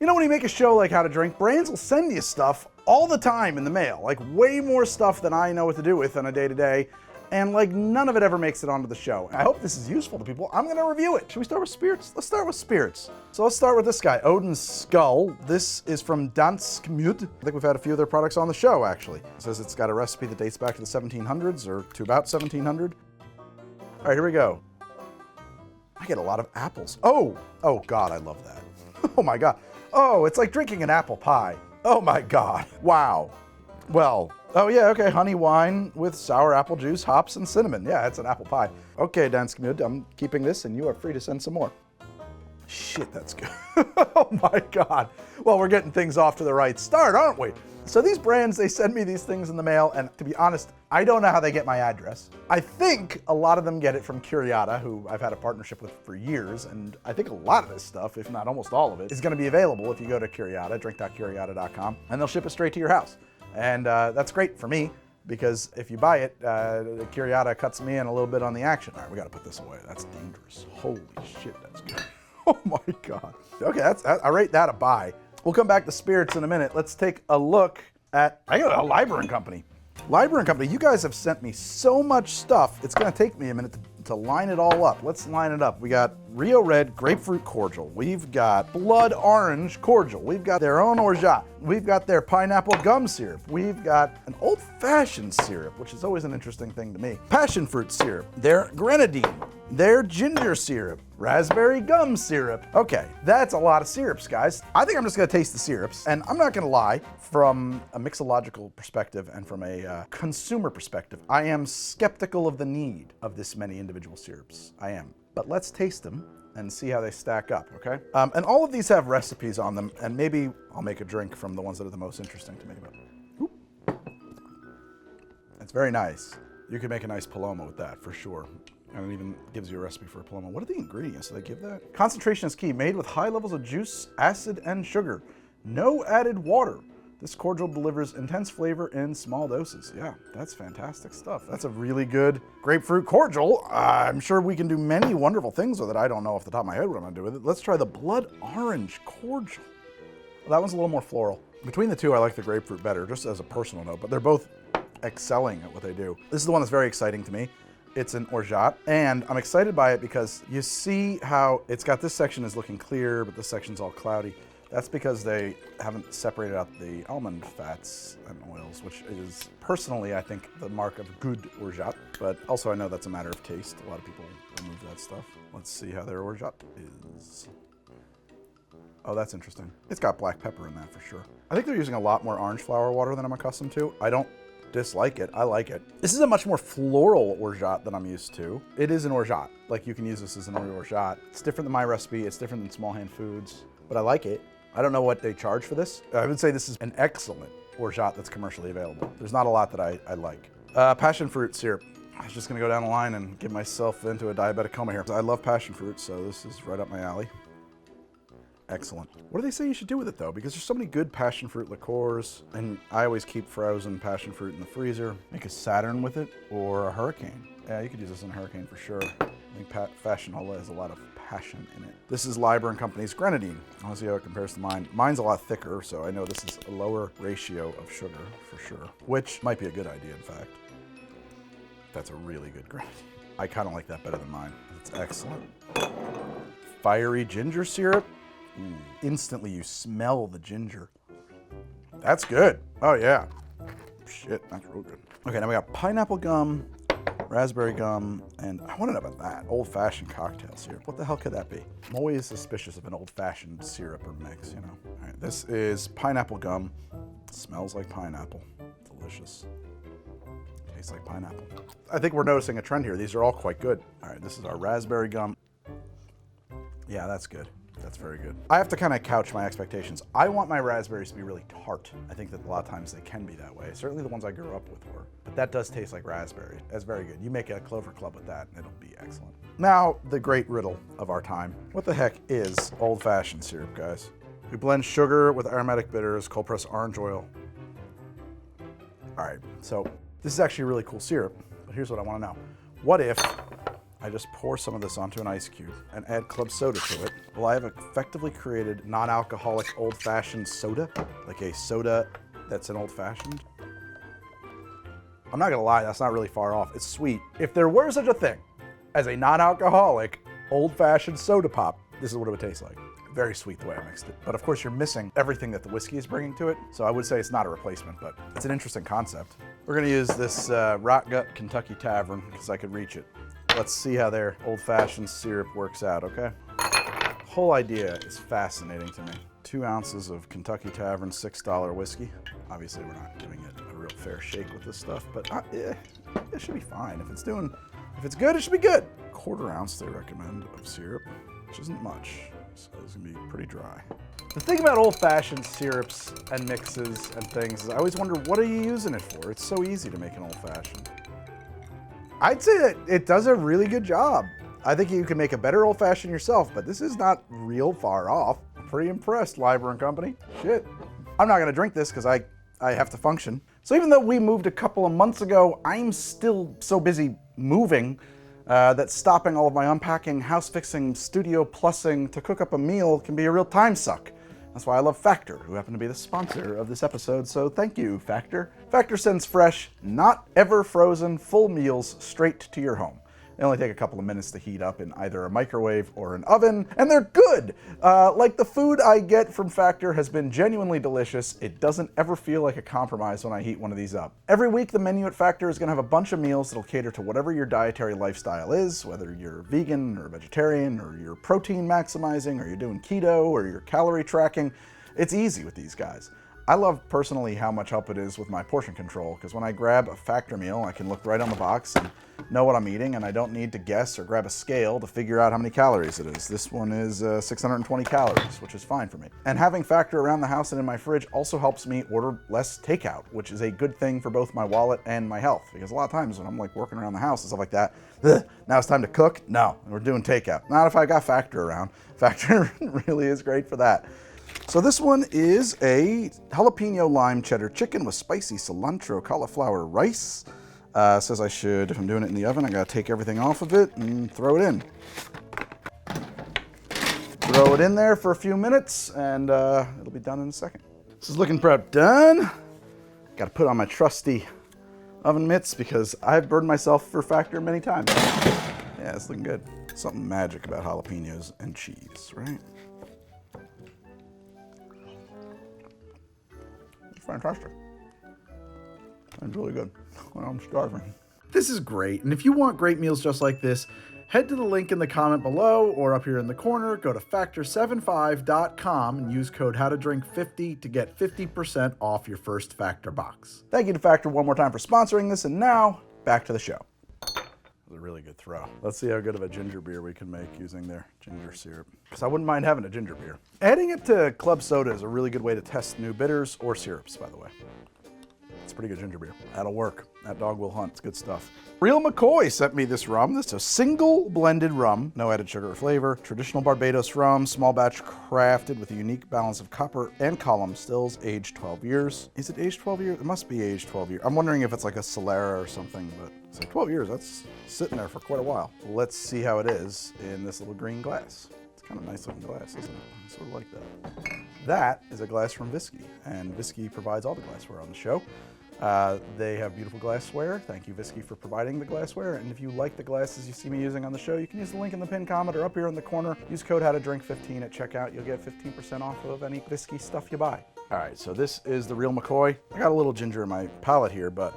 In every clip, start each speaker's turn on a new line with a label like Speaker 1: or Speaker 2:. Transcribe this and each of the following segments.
Speaker 1: You know when you make a show like How to Drink, brands will send you stuff all the time in the mail, like way more stuff than I know what to do with on a day-to-day, and like none of it ever makes it onto the show. I hope this is useful to people. I'm gonna review it. Should we start with spirits? Let's start with spirits. So let's start with this guy, Odin's Skull. This is from Dansk Mud. I think we've had a few of their products on the show, actually. It says it's got a recipe that dates back to the 1700s or to about 1700. All right, here we go. I get a lot of apples. Oh God, I love that. Oh my God. Oh, it's like drinking an apple pie. Oh my God. Wow. Well, oh yeah, okay, honey wine with sour apple juice, hops, and cinnamon. Yeah, it's an apple pie. Okay, Dansk Mud, I'm keeping this and you are free to send some more. Shit, that's good. Oh my God. Well, we're getting things off to the right start, aren't we? So these brands, they send me these things in the mail, and to be honest, I don't know how they get my address. I think a lot of them get it from Curiata, who I've had a partnership with for years, and I think a lot of this stuff, if not almost all of it, is gonna be available if you go to Curiata, drink.curiata.com, and they'll ship it straight to your house. And that's great for me, because if you buy it, Curiata cuts me in a little bit on the action. All right, we gotta put this away. That's dangerous. Holy shit, that's good. Oh my God. Okay, I rate that a buy. We'll come back to spirits in a minute. Let's take a look at Liber Company. Liber Company, you guys have sent me so much stuff, it's gonna take me a minute to line it all up. Let's line it up. We got Rio Red Grapefruit Cordial. We've got Blood Orange Cordial. We've got their own Orgeat. We've got their pineapple gum syrup. We've got an old-fashioned syrup, which is always an interesting thing to me. Passion fruit syrup. Their grenadine. Their ginger syrup. Raspberry gum syrup. Okay, that's a lot of syrups, guys. I think I'm just gonna taste the syrups, and I'm not gonna lie, from a mixological perspective and from a consumer perspective, I am skeptical of the need of this many individual syrups. I am. But let's taste them and see how they stack up, okay? And all of these have recipes on them, and maybe I'll make a drink from the ones that are the most interesting to me. It's very nice. You can make a nice Paloma with that, for sure. And it even gives you a recipe for a Paloma. What are the ingredients? Do they give that? Concentration is key. Made with high levels of juice, acid, and sugar. No added water. This cordial delivers intense flavor in small doses. Yeah, that's fantastic stuff. That's a really good grapefruit cordial. I'm sure we can do many wonderful things with it. I don't know off the top of my head what I'm gonna do with it. Let's try the Blood Orange Cordial. Well, that one's a little more floral. Between the two, I like the grapefruit better, just as a personal note, but they're both excelling at what they do. This is the one that's very exciting to me. It's an Orgeat, and I'm excited by it because you see how it's got this section is looking clear, but this section's all cloudy. That's because they haven't separated out the almond fats and oils, which is personally, I think, the mark of good Orgeat, but also I know that's a matter of taste. A lot of people remove that stuff. Let's see how their Orgeat is. Oh, that's interesting. It's got black pepper in that for sure. I think they're using a lot more orange flower water than I'm accustomed to. I don't dislike it, I like it. This is a much more floral Orgeat than I'm used to. It is an Orgeat, like you can use this as an Orgeat. It's different than my recipe, it's different than Small Hand Foods, but I like it. I don't know what they charge for this. I would say this is an excellent Orgeat that's commercially available. There's not a lot that I like. Passion fruit syrup. I was just gonna go down the line and get myself into a diabetic coma here. I love passion fruit, so this is right up my alley. Excellent. What do they say you should do with it though? Because there's so many good passion fruit liqueurs, and I always keep frozen passion fruit in the freezer. Make a Saturn with it, or a Hurricane. Yeah, you could use this in a Hurricane for sure. I think Fashion Hola has a lot of passion in it. This is Liber Company's grenadine. I want to see how it compares to mine. Mine's a lot thicker, so I know this is a lower ratio of sugar for sure, which might be a good idea, in fact. That's a really good grenadine. I kind of like that better than mine. It's excellent. Fiery ginger syrup. Ooh. Instantly you smell the ginger. That's good. Oh yeah. Shit, that's real good. Okay, now we got pineapple gum, raspberry gum, and I want to know about that. Old-fashioned cocktail syrup. What the hell could that be? I'm always suspicious of an old-fashioned syrup or mix, you know. All right, this is pineapple gum. It smells like pineapple. Delicious. Tastes like pineapple. I think we're noticing a trend here. These are all quite good. All right, this is our raspberry gum. Yeah, that's good. That's very good. I have to kind of couch my expectations. I want my raspberries to be really tart. I think that a lot of times they can be that way. Certainly the ones I grew up with were. But that does taste like raspberry. That's very good. You make a Clover Club with that and it'll be excellent. Now, the great riddle of our time. What the heck is old-fashioned syrup, guys? We blend sugar with aromatic bitters, cold-pressed orange oil. All right, so this is actually a really cool syrup, but here's what I want to know. What if I I just pour some of this onto an ice cube and add club soda to it. Well, I have effectively created non-alcoholic old-fashioned soda, like a soda that's an old-fashioned. I'm not gonna lie, that's not really far off. It's sweet. If there were such a thing as a non-alcoholic old-fashioned soda pop, this is what it would taste like. Very sweet the way I mixed it. But of course you're missing everything that the whiskey is bringing to it. So I would say it's not a replacement, but it's an interesting concept. We're gonna use this Rot Gut Kentucky Tavern because I could reach it. Let's see how their old-fashioned syrup works out, okay? The whole idea is fascinating to me. 2 ounces of Kentucky Tavern $6 whiskey. Obviously we're not giving it a real fair shake with this stuff, but it should be fine. If it's good, it should be good. 1/4 ounce they recommend of syrup, which isn't much. So it's gonna be pretty dry. The thing about old-fashioned syrups and mixes and things is I always wonder, what are you using it for? It's so easy to make an old-fashioned. I'd say that it does a really good job. I think you can make a better old-fashioned yourself, but this is not real far off. I'm pretty impressed, Liber Co. Shit. I'm not gonna drink this because I have to function. So even though we moved a couple of months ago, I'm still so busy moving that stopping all of my unpacking, house fixing, studio plussing to cook up a meal can be a real time suck. That's why I love Factor, who happen to be the sponsor of this episode, so thank you, Factor. Factor sends fresh, not ever frozen, full meals straight to your home. They only take a couple of minutes to heat up in either a microwave or an oven, and they're good! Like the food I get from Factor has been genuinely delicious. It doesn't ever feel like a compromise when I heat one of these up. Every week, the menu at Factor is gonna have a bunch of meals that'll cater to whatever your dietary lifestyle is, whether you're vegan or vegetarian, or you're protein maximizing, or you're doing keto, or you're calorie tracking. It's easy with these guys. I love personally how much help it is with my portion control, because when I grab a Factor meal, I can look right on the box and know what I'm eating, and I don't need to guess or grab a scale to figure out how many calories it is. This one is 620 calories, which is fine for me. And having Factor around the house and in my fridge also helps me order less takeout, which is a good thing for both my wallet and my health, because a lot of times when I'm like working around the house and stuff like that, now it's time to cook? No, we're doing takeout. Not if I got Factor around. Factor really is great for that. So this one is a jalapeno lime cheddar chicken with spicy cilantro cauliflower rice. Says I should, if I'm doing it in the oven, I gotta take everything off of it and throw it in. Throw it in there for a few minutes and it'll be done in a second. This is looking prep done. Gotta put on my trusty oven mitts because I've burned myself for Factor many times. Yeah, it's looking good. Something magic about jalapenos and cheese, right? Fantastic. It's really good. I'm starving. This is great, and if you want great meals just like this, head to the link in the comment below or up here in the corner. Go to factor75.com and use code HowToDrink50 to get 50% off your first Factor box. Thank you to Factor one more time for sponsoring this, and now back to the show. That was a really good throw. Let's see how good of a ginger beer we can make using their ginger syrup. Because I wouldn't mind having a ginger beer. Adding it to club soda is a really good way to test new bitters or syrups, by the way. It's pretty good ginger beer. That'll work. That dog will hunt. It's good stuff. Real McCoy sent me this rum. This is a single blended rum, no added sugar or flavor. Traditional Barbados rum, small batch crafted with a unique balance of copper and column stills, aged 12 years. Is it aged 12 years? It must be aged 12 years. I'm wondering if it's like a Solera or something, but it's like 12 years. That's sitting there for quite a while. Let's see how it is in this little green glass. It's kind of a nice looking glass, isn't it? I sort of like that. That is a glass from Whiskey, and Whiskey provides all the glassware on the show. They have beautiful glassware. Thank you, Whiskey, for providing the glassware. And if you like the glasses you see me using on the show, you can use the link in the pinned comment or up here in the corner. Use code HowToDrink15 at checkout. You'll get 15% off of any Whiskey stuff you buy. All right, so this is the Real McCoy. I got a little ginger in my palate here, but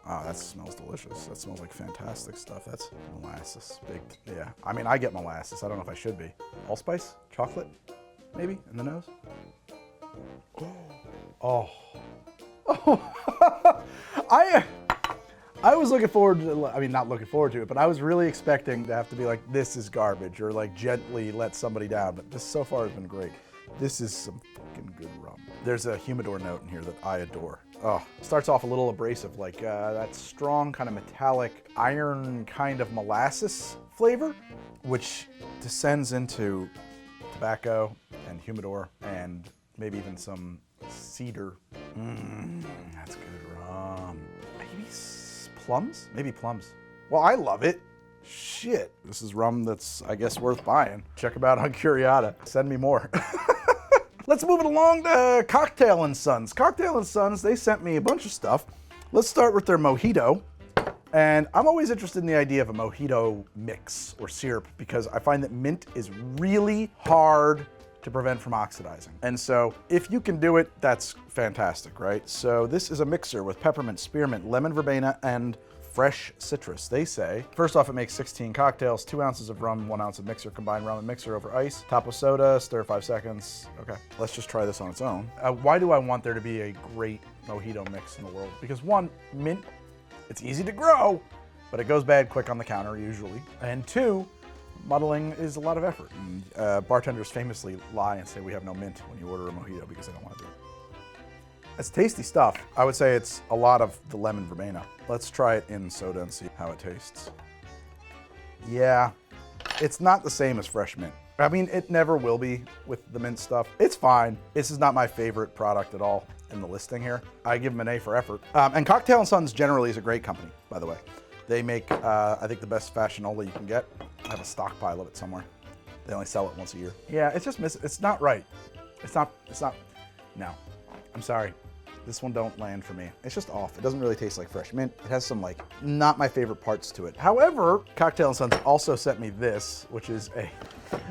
Speaker 1: that smells delicious. That smells like fantastic stuff. That's molasses baked. Yeah, I mean, I get molasses. I don't know if I should be. Allspice? Chocolate? Maybe? In the nose? Oh. I was looking forward to, I mean, not looking forward to it, but I was really expecting to have to be like, this is garbage, or like gently let somebody down, but this so far has been great. This is some fucking good rum. There's a humidor note in here that I adore. Oh, starts off a little abrasive, like that strong kind of metallic iron kind of molasses flavor, which descends into tobacco and humidor and maybe even some cedar. That's good rum. Maybe plums? Maybe plums. Well, I love it. Shit, this is rum that's, I guess, worth buying. Check them out on Curiata. Send me more. Let's move it along to Cocktail and Sons. Cocktail and Sons, they sent me a bunch of stuff. Let's start with their mojito. And I'm always interested in the idea of a mojito mix or syrup because I find that mint is really hard to prevent from oxidizing. And so if you can do it, that's fantastic, right? So this is a mixer with peppermint, spearmint, lemon verbena, and fresh citrus. They say, first off, it makes 16 cocktails, 2 ounces of rum, 1 ounce of mixer, combined rum and mixer over ice, top of soda, stir 5 seconds. Okay, let's just try this on its own. Why do I want there to be a great mojito mix in the world? Because one, mint, it's easy to grow, but it goes bad quick on the counter usually. And 2, muddling is a lot of effort. And bartenders famously lie and say we have no mint when you order a mojito because they don't want to do it. It's tasty stuff. I would say it's a lot of the lemon verbena. Let's try it in soda and see how it tastes. Yeah, it's not the same as fresh mint. I mean, it never will be with the mint stuff. It's fine. This is not my favorite product at all in the listing here. I give them an A for effort. And Cocktail & Sons generally is a great company, by the way. They make, I think, the best fashionola you can get. I have a stockpile of it somewhere. They only sell it once a year. Yeah, it's just it's not right. It's not, no, I'm sorry. This one don't land for me. It's just off. It doesn't really taste like fresh mint. It has some like, not my favorite parts to it. However, Cocktail & Sons also sent me this, which is a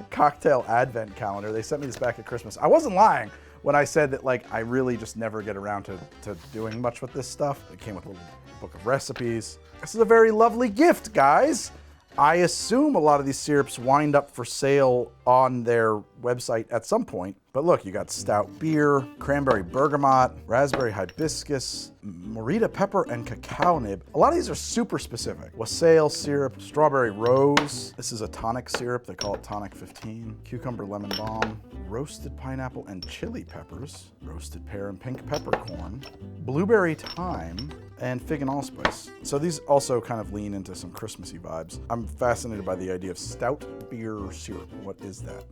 Speaker 1: cocktail advent calendar. They sent me this back at Christmas. I wasn't lying when I said that like, I really just never get around to doing much with this stuff. It came with a little book of recipes. This is a very lovely gift, guys. I assume a lot of these syrups wind up for sale on their website at some point. But look, you got stout beer, cranberry bergamot, raspberry hibiscus, morita pepper, and cacao nib. A lot of these are super specific. Wassail syrup, strawberry rose. This is a tonic syrup. They call it tonic 15. Cucumber lemon balm, roasted pineapple and chili peppers, roasted pear and pink peppercorn, blueberry thyme, and fig and allspice. So these also kind of lean into some Christmassy vibes. I'm fascinated by the idea of stout beer syrup. What is that?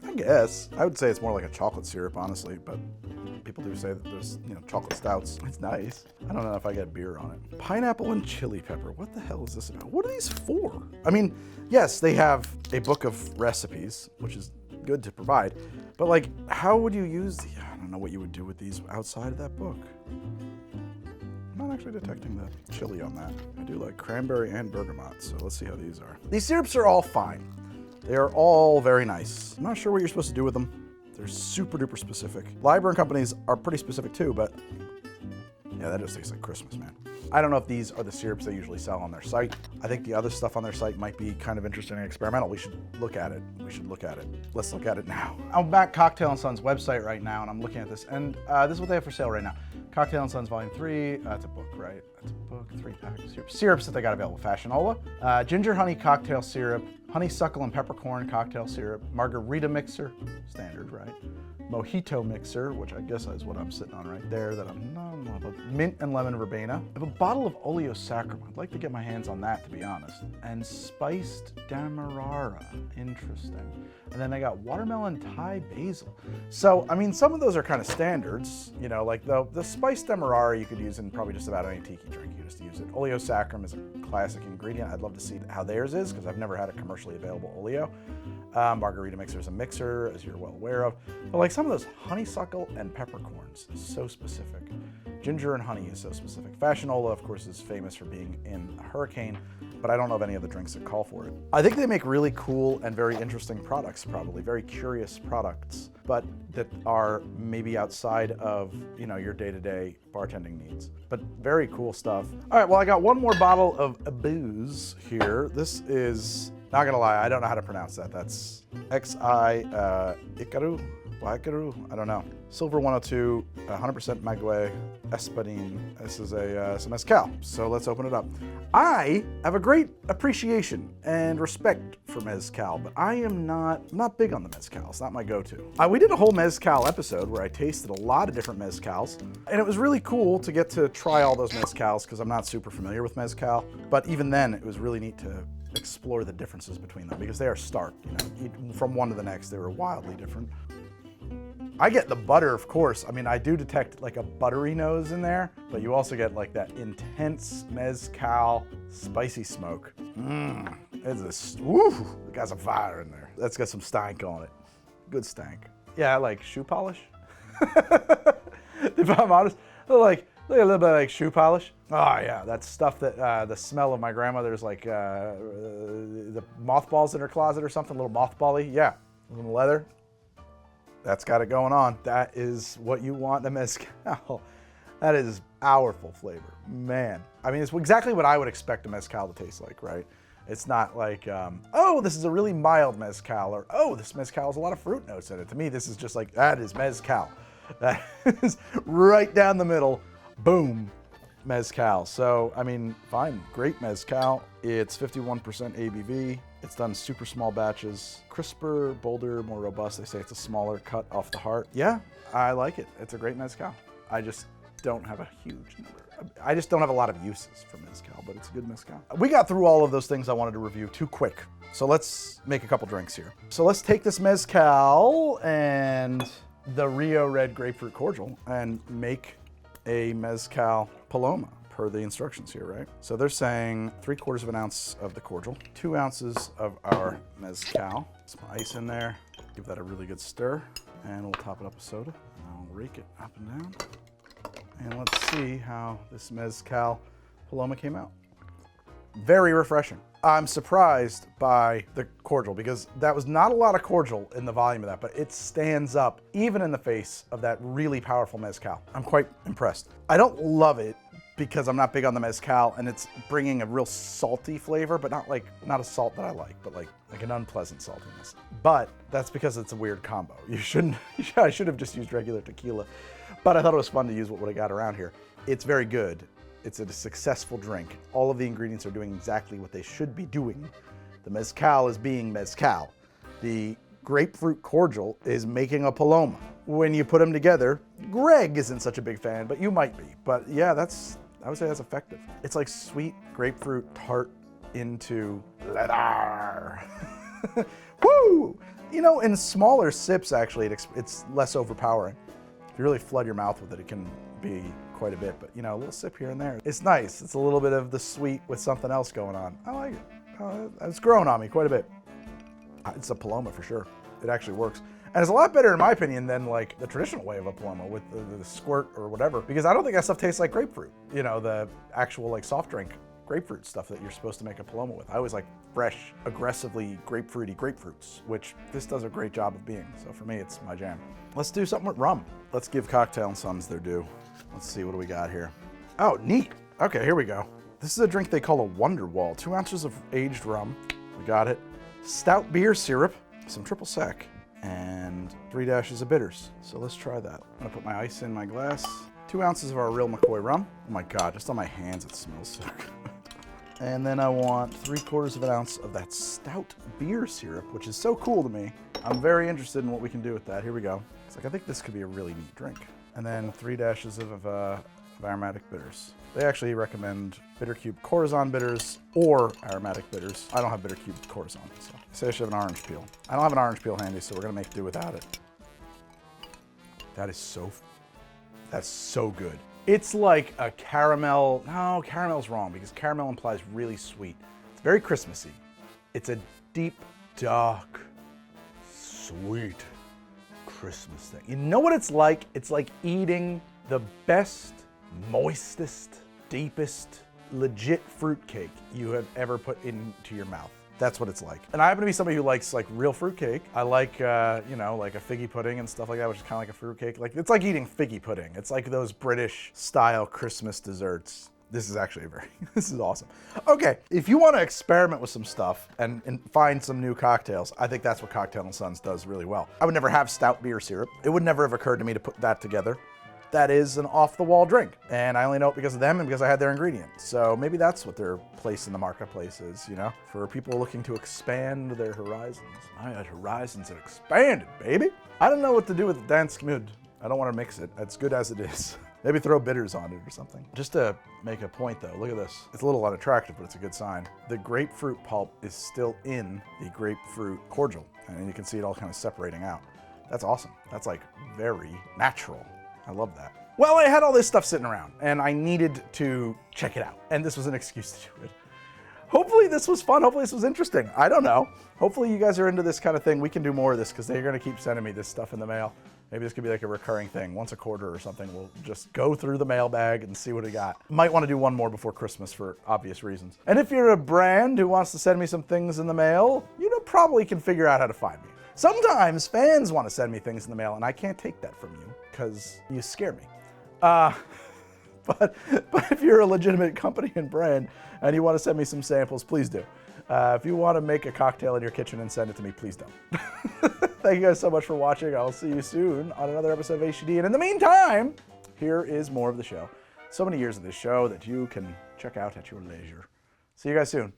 Speaker 1: I guess. I would say it's more like a chocolate syrup, honestly, but people do say that there's, chocolate stouts. It's nice. I don't know if I get beer on it. Pineapple and chili pepper. What the hell is this about? What are these for? I mean, yes, they have a book of recipes, which is good to provide, but like, how would you use the, I don't know what you would do with these outside of that book. I'm not actually detecting the chili on that. I do like cranberry and bergamot, so let's see how these are. These syrups are all fine. They are all very nice. I'm not sure what you're supposed to do with them. They're super duper specific. Liber companies are pretty specific too, but yeah, that just tastes like Christmas, man. I don't know if these are the syrups they usually sell on their site. I think the other stuff on their site might be kind of interesting and experimental. We should look at it. Let's look at it now. I'm back Cocktail & Sons website right now, and I'm looking at this, and this is what they have for sale right now. Cocktail & Sons Volume 3, it's a book, right? It's a book, 3-pack syrups that they got available. Fashionola, ginger honey cocktail syrup, honeysuckle and peppercorn cocktail syrup, margarita mixer, standard, right? Mojito mixer, which I guess is what I'm sitting on right there, that I'm not about. Mint and lemon verbena. I have a bottle of oleo sacrum. I'd like to get my hands on that, to be honest. And spiced demerara, interesting. And then they got watermelon Thai basil. So, I mean, some of those are kind of standards, like the spiced demerara you could use in probably just about any tiki drink. You just use it. Oleo sacrum is a classic ingredient. I'd love to see how theirs is, because I've never had a commercially available oleo. Margarita mixer is a mixer, as you're well aware of. But like some of those honeysuckle and peppercorns, so specific. Ginger and honey is so specific. Fashionola, of course, is famous for being in a hurricane, but I don't know of any other drinks that call for it. I think they make really cool and very interesting products, probably very curious products, but that are maybe outside of, your day-to-day bartending needs. But very cool stuff. All right, well, I got one more bottle of booze here. This is, not gonna lie, I don't know how to pronounce that. That's Xicaru, I don't know. Silver 102, 100% Maguey, Espadin. This is some Mezcal, so let's open it up. I have a great appreciation and respect for Mezcal, but I am not big on the Mezcal. It's not my go-to. We did a whole Mezcal episode where I tasted a lot of different Mezcals, and it was really cool to get to try all those Mezcals because I'm not super familiar with Mezcal, but even then it was really neat to explore the differences between them because they are stark, from one to the next, they were wildly different. I get the butter, of course. I mean, I do detect like a buttery nose in there, but you also get like that intense mezcal spicy smoke. Woo, it got some fire in there. That's got some stank on it. Good stank. Yeah, like shoe polish. If I'm honest, like a little bit like shoe polish. Oh yeah, that's stuff that the smell of my grandmother's like the mothballs in her closet or something, a little mothbally. Yeah, a little leather. That's got it going on. That is what you want in a mezcal. That is powerful flavor, man. I mean, it's exactly what I would expect a mezcal to taste like, right? It's not like, oh, this is a really mild mezcal, or oh, this mezcal has a lot of fruit notes in it. To me, this is just like, that is mezcal. That is right down the middle, boom, mezcal. So, I mean, fine, great mezcal. It's 51% ABV. It's done super small batches, crisper, bolder, more robust. They say it's a smaller cut off the heart. Yeah, I like it. It's a great mezcal. I just don't have a huge number. I just don't have a lot of uses for mezcal, but it's a good mezcal. We got through all of those things I wanted to review too quick. So let's make a couple drinks here. So let's take this mezcal and the Rio Red Grapefruit Cordial and make a Mezcal Paloma per the instructions here, right? So they're saying 3/4 of an ounce of the cordial, 2 ounces of our mezcal, some ice in there, give that a really good stir, and we'll top it up with soda. And I'll rake it up and down. And let's see how this Mezcal Paloma came out. Very refreshing. I'm surprised by the cordial because that was not a lot of cordial in the volume of that, but it stands up even in the face of that really powerful mezcal. I'm quite impressed. I don't love it because I'm not big on the mezcal and it's bringing a real salty flavor, but not a salt that I like, but like an unpleasant saltiness. But that's because it's a weird combo. I should have just used regular tequila, but I thought it was fun to use what I got around here. It's very good. It's a successful drink. All of the ingredients are doing exactly what they should be doing. The mezcal is being mezcal. The grapefruit cordial is making a Paloma. When you put them together, Greg isn't such a big fan, but you might be. But yeah, I would say that's effective. It's like sweet grapefruit tart into leather. Woo! You know, in smaller sips, actually, it's less overpowering. If you really flood your mouth with it, it can be quite a bit, but you know, a little sip here and there. It's nice. It's a little bit of the sweet with something else going on. I like it. It's grown on me quite a bit. It's a Paloma for sure. It actually works. And it's a lot better, in my opinion, than like the traditional way of a Paloma with the squirt or whatever, because I don't think that stuff tastes like grapefruit. You know, the actual like soft drink grapefruit stuff that you're supposed to make a Paloma with. I always like fresh, aggressively grapefruity grapefruits, which this does a great job of being. So for me, it's my jam. Let's do something with rum. Let's give Cocktail and Sons their due. Let's see, what do we got here? Oh, neat. Okay, here we go. This is a drink they call a Wonderwall. 2 ounces of aged rum. We got it. Stout beer syrup, some triple sec, and 3 dashes of bitters. So let's try that. I'm gonna put my ice in my glass. 2 ounces of our real McCoy rum. Oh my God, just on my hands it smells so good. And then I want 3/4 of an ounce of that stout beer syrup, which is so cool to me. I'm very interested in what we can do with that. Here we go. It's like, I think this could be a really neat drink. And then 3 dashes of aromatic bitters. They actually recommend bitter cube Corazon bitters or aromatic bitters. I don't have bitter cube Corazon, so I say I should have an orange peel. I don't have an orange peel handy, so we're gonna make do without it. That's so good. It's like a caramel. No, caramel's wrong because caramel implies really sweet. It's very Christmassy. It's a deep, dark, sweet Christmas thing. You know what it's like? It's like eating the best, moistest, deepest, legit fruitcake you have ever put into your mouth. That's what it's like. And I happen to be somebody who likes like real fruitcake. I like, you know, like a figgy pudding and stuff like that, which is kind of like a fruitcake. Like, it's like eating figgy pudding. It's like those British style Christmas desserts. This is actually this is awesome. Okay, if you want to experiment with some stuff and find some new cocktails, I think that's what Cocktail and Sons does really well. I would never have stout beer syrup. It would never have occurred to me to put that together. That is an off-the-wall drink, and I only know it because of them and because I had their ingredients. So maybe that's what their place in the marketplace is, you know, for people looking to expand their horizons. I had horizons that expanded, baby. I don't know what to do with the dansk mud. I don't want to mix it. It's good as it is. Maybe throw bitters on it or something. Just to make a point though, look at this. It's a little unattractive, but it's a good sign. The grapefruit pulp is still in the grapefruit cordial, and you can see it all kind of separating out. That's awesome. That's like very natural. I love that. Well, I had all this stuff sitting around and I needed to check it out. And this was an excuse to do it. Hopefully this was fun. Hopefully this was interesting. I don't know. Hopefully you guys are into this kind of thing. We can do more of this because they're going to keep sending me this stuff in the mail. Maybe this could be like a recurring thing. Once a quarter or something, we'll just go through the mailbag and see what we got. Might want to do one more before Christmas for obvious reasons. And if you're a brand who wants to send me some things in the mail, you probably can figure out how to find me. Sometimes fans want to send me things in the mail and I can't take that from you because you scare me. But if you're a legitimate company and brand and you want to send me some samples, please do. If you want to make a cocktail in your kitchen and send it to me, please don't. Thank you guys so much for watching. I'll see you soon on another episode of HTD. And in the meantime, here is more of the show. So many years of this show that you can check out at your leisure. See you guys soon.